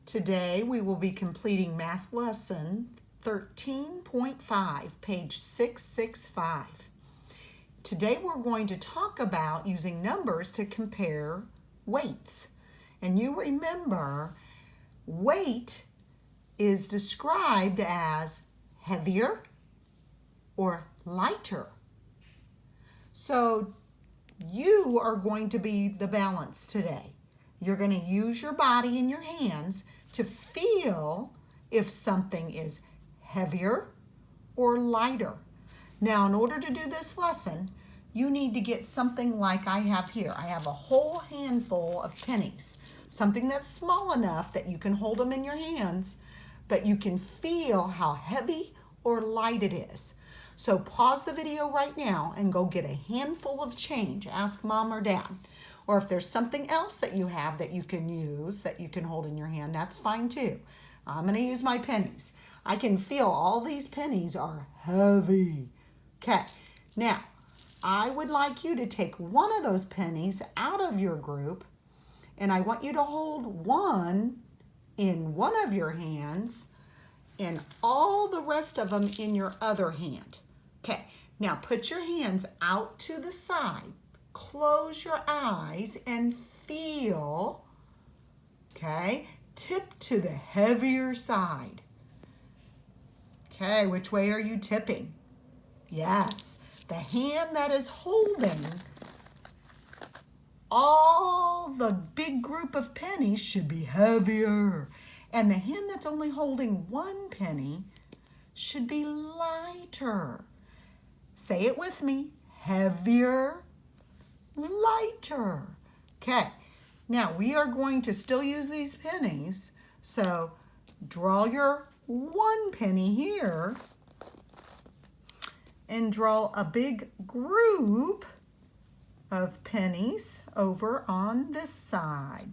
Today we will be completing math lesson 13.5, page 665. Today we're going to talk about using numbers to compare weights. And you remember, weight is described as heavier or lighter. So you are going to be the balance today. You're going to use your body and your hands to feel if something is heavier or lighter. Now, in order to do this lesson, you need to get something like I have here. I have a whole handful of pennies, something that's small enough that you can hold them in your hands, but you can feel how heavy or light it is. So pause the video right now and go get a handful of change. Ask mom or dad. Or if there's something else that you have that you can use, that you can hold in your hand, that's fine too. I'm going to use my pennies. I can feel all these pennies are heavy. Okay, now I would like you to take one of those pennies out of your group, and I want you to hold one in one of your hands and all the rest of them in your other hand. Okay, now put your hands out to the side. Close your eyes and feel, okay, tip to the heavier side. Okay, which way are you tipping? Yes, the hand that is holding all the big group of pennies should be heavier. And the hand that's only holding one penny should be lighter. Say it with me, heavier, lighter. Okay, now we are going to still use these pennies. So draw your one penny here and draw a big group of pennies over on this side.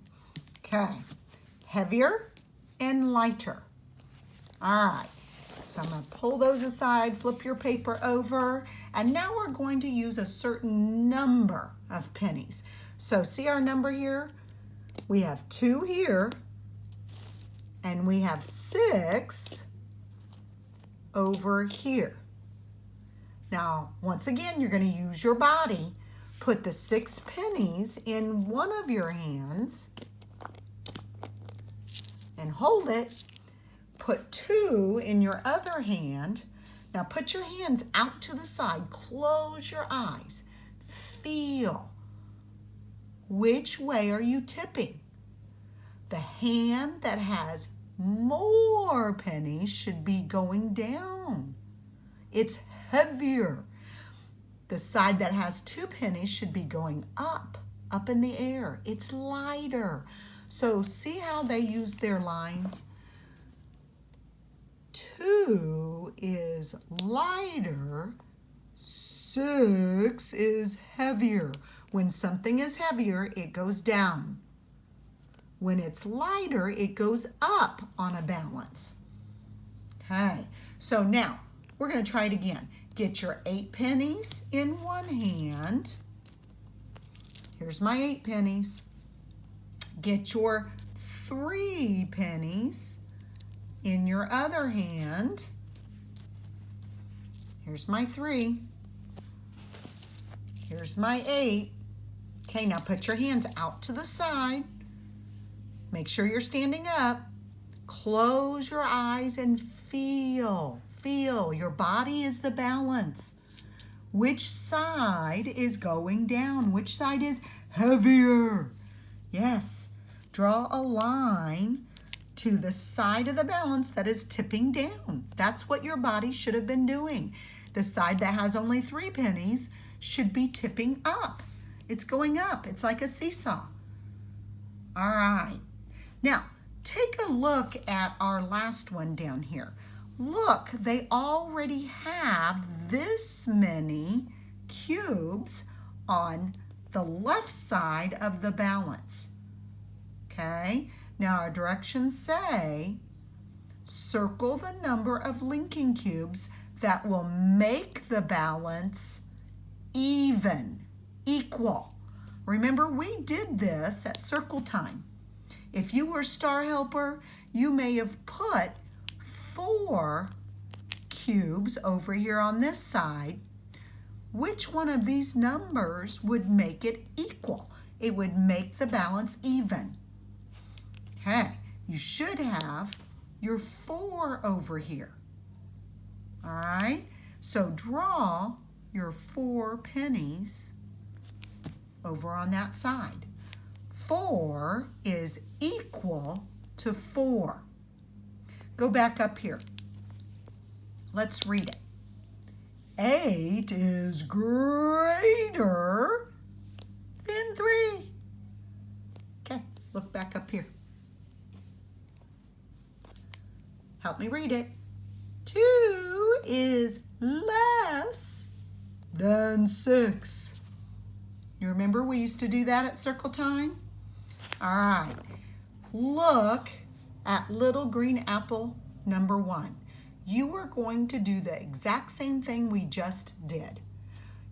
Okay, heavier and lighter. All right. So I'm going to pull those aside, flip your paper over, and now we're going to use a certain number of pennies. So see our number here? We have 2 here, and we have 6 over here. Now, once again, you're going to use your body. Put the 6 pennies in one of your hands and hold it. Put 2 in your other hand. Now put your hands out to the side. Close your eyes. Feel. Which way are you tipping? The hand that has more pennies should be going down. It's heavier. The side that has 2 pennies should be going up in the air. It's lighter. So see how they use their lines? 2 is lighter, 6 is heavier. When something is heavier, it goes down. When it's lighter, it goes up on a balance. Okay, so now we're going to try it again. Get your 8 pennies in one hand. Here's my 8 pennies. Get your 3 pennies in your other hand. Here's my 3. Here's my 8. Okay, now put your hands out to the side. Make sure you're standing up. Close your eyes and feel. Feel. Your body is the balance. Which side is going down? Which side is heavier? Yes. Draw a line to the side of the balance that is tipping down. That's what your body should have been doing. The side that has only 3 pennies should be tipping up. It's going up. It's like a seesaw. All right. Now, take a look at our last one down here. Look, they already have this many cubes on the left side of the balance. Okay? Now our directions say, circle the number of linking cubes that will make the balance even, equal. Remember, we did this at circle time. If you were Star Helper, you may have put 4 cubes over here on this side. Which one of these numbers would make it equal? It would make the balance even. Okay, you should have your 4 over here. All right, so draw your 4 pennies over on that side. 4 is equal to 4. Go back up here. Let's read it. 8 is greater than 3. Okay, look back up here. Help me read it. 2 is less than 6. You remember we used to do that at circle time? All right, look at little green apple number 1. You are going to do the exact same thing we just did.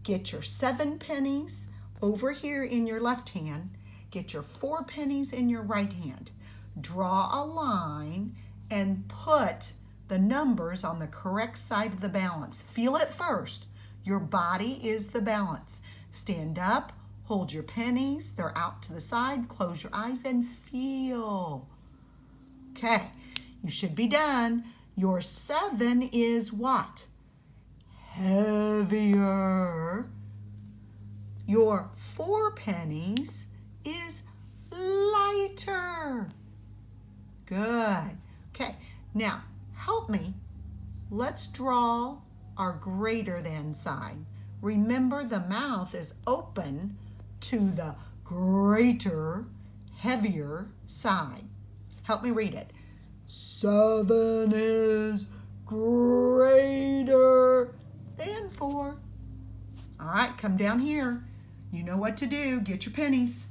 Get your 7 pennies over here in your left hand. Get your 4 pennies in your right hand. Draw a line and put the numbers on the correct side of the balance. Feel it first. Your body is the balance. Stand up, hold your pennies. They're out to the side. Close your eyes and feel. Okay, you should be done. Your 7 is what? Heavier. Your 4 pennies is lighter. Good. Okay, now help me. Let's draw our greater than sign. Remember, the mouth is open to the greater, heavier side. Help me read it. 7 is greater than 4. All right, come down here. You know what to do. Get your pennies.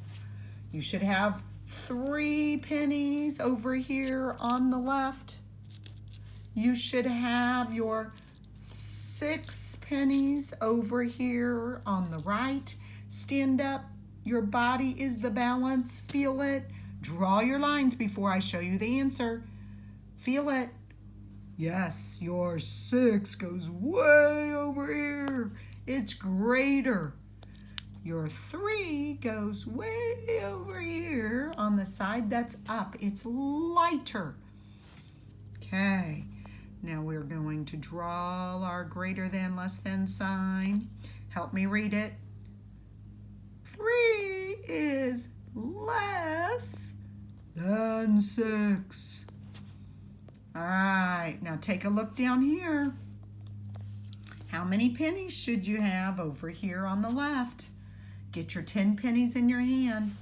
You should have 3 pennies over here on the left. You should have your 6 pennies over here on the right. Stand up. Your body is the balance. Feel it. Draw your lines before I show you the answer. Feel it. Yes, your 6 goes way over here. It's greater. Your 3 goes way over here on the side that's up. It's lighter. Okay, now we're going to draw our greater than, less than sign. Help me read it. 3 is less than 6. All right, now take a look down here. How many pennies should you have over here on the left? Get your 10 pennies in your hand.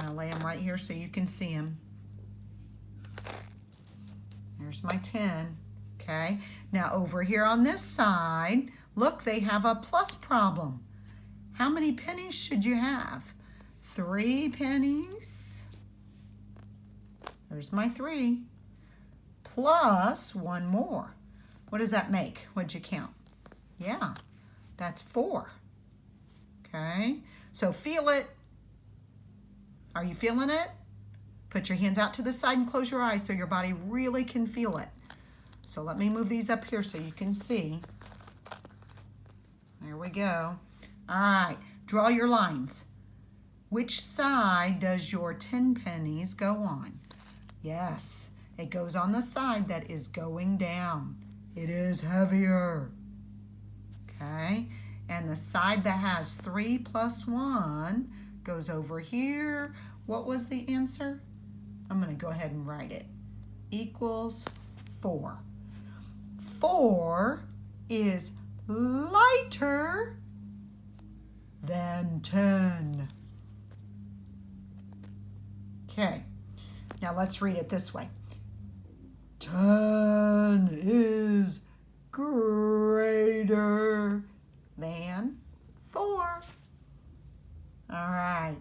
I'll lay them right here so you can see them. There's my 10, okay? Now over here on this side, look, they have a plus problem. How many pennies should you have? 3 pennies. There's my 3. Plus 1 more. What does that make? What'd you count? Yeah, that's 4. Okay, so feel it. Are you feeling it? Put your hands out to the side and close your eyes so your body really can feel it. So let me move these up here so you can see. There we go. All right, draw your lines. Which side does your 10 pennies go on? Yes, it goes on the side that is going down. It is heavier. Okay, and the side that has 3 plus 1 goes over here. What was the answer? I'm going to go ahead and write it. Equals 4. 4 is lighter than 10. Okay, now let's read it this way. 10 is greater than 4. All right.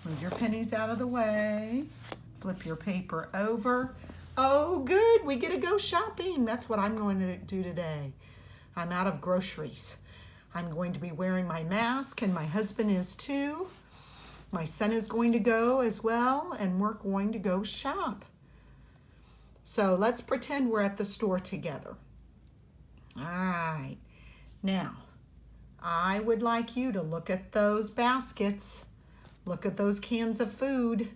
Move your pennies out of the way. Flip your paper over. Oh, good. We get to go shopping. That's what I'm going to do today. I'm out of groceries. I'm going to be wearing my mask, and my husband is too. My son is going to go as well, and we're going to go shop. So let's pretend we're at the store together. All right. Now, I would like you to look at those baskets. Look at those cans of food.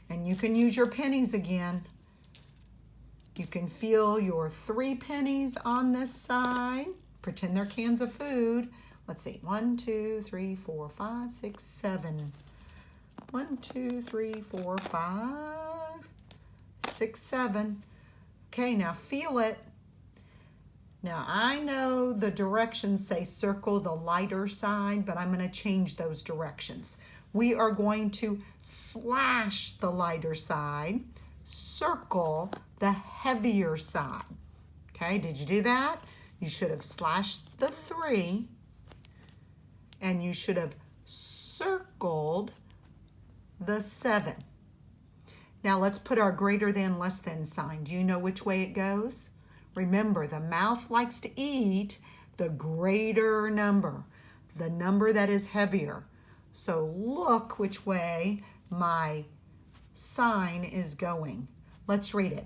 And you can use your pennies again. You can feel your 3 pennies on this side. Pretend they're cans of food. Let's see. 1, 2, 3, 4, 5, 6, 7. 1, 2, 3, 4, 5, 6, 7. Okay, now feel it. Now I know the directions say circle the lighter side, but I'm going to change those directions. We are going to slash the lighter side, circle the heavier side. Okay, did you do that? You should have slashed the 3, and you should have circled the 7. Now let's put our greater than, less than sign. Do you know which way it goes? Remember, the mouth likes to eat the greater number, the number that is heavier. So look which way my sign is going. Let's read it.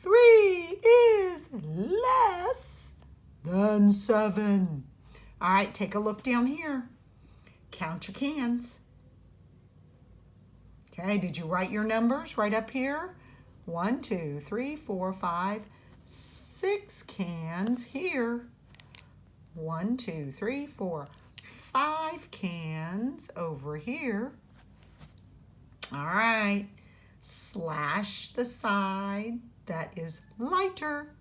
3 is less than 7. All right, take a look down here. Count your cans. Okay, did you write your numbers right up here? 1, 2, 3, 4, 5, 6 cans here. 1, 2, 3, 4, 5 cans over here. All right, slash the side that is lighter.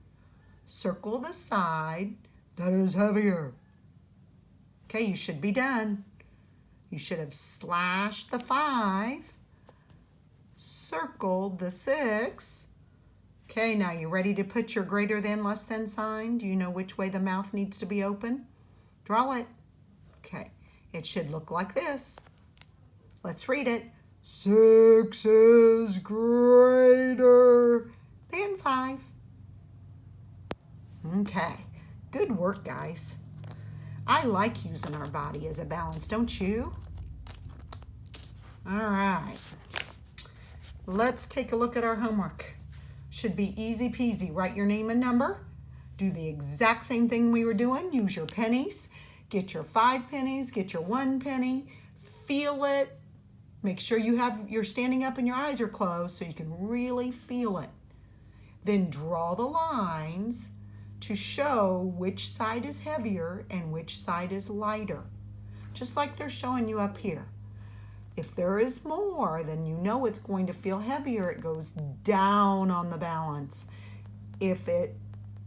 Circle the side that is heavier. Okay, you should be done. You should have slashed the 5. Circled the 6. Okay, now you ready to put your greater than, less than sign? Do you know which way the mouth needs to be open? Draw it. Okay, it should look like this. Let's read it. 6 is greater than 5. Okay, good work, guys. I like using our body as a balance, don't you? All right. Let's take a look at our homework. Should be easy peasy. Write your name and number. Do the exact same thing we were doing. Use your pennies. Get your 5 pennies. Get your 1 penny. Feel it. Make sure you're standing up and your eyes are closed so you can really feel it. Then draw the lines to show which side is heavier and which side is lighter. Just like they're showing you up here. If there is more, then you know it's going to feel heavier. It goes down on the balance. If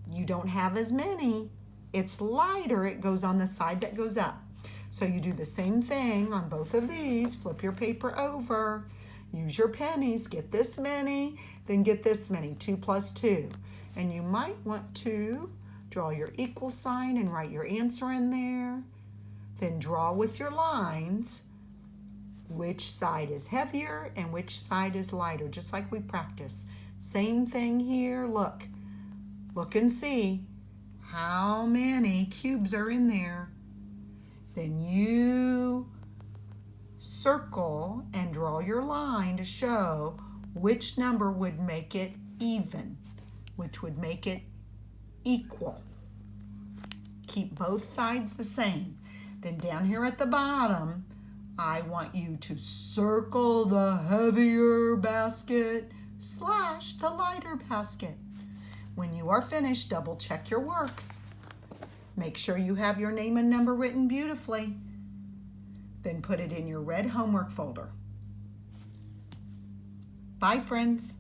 you don't have as many, it's lighter. It goes on the side that goes up. So you do the same thing on both of these. Flip your paper over. Use your pennies. Get this many, then get this many. 2 plus 2. And you might want to draw your equal sign and write your answer in there. Then draw with your lines which side is heavier and which side is lighter, just like we practice. Same thing here. Look and see how many cubes are in there. Then you circle and draw your line to show which number would make it even, which would make it equal. Keep both sides the same. Then down here at the bottom, I want you to circle the heavier basket, slash the lighter basket. When you are finished, double check your work. Make sure you have your name and number written beautifully. Then put it in your red homework folder. Bye, friends.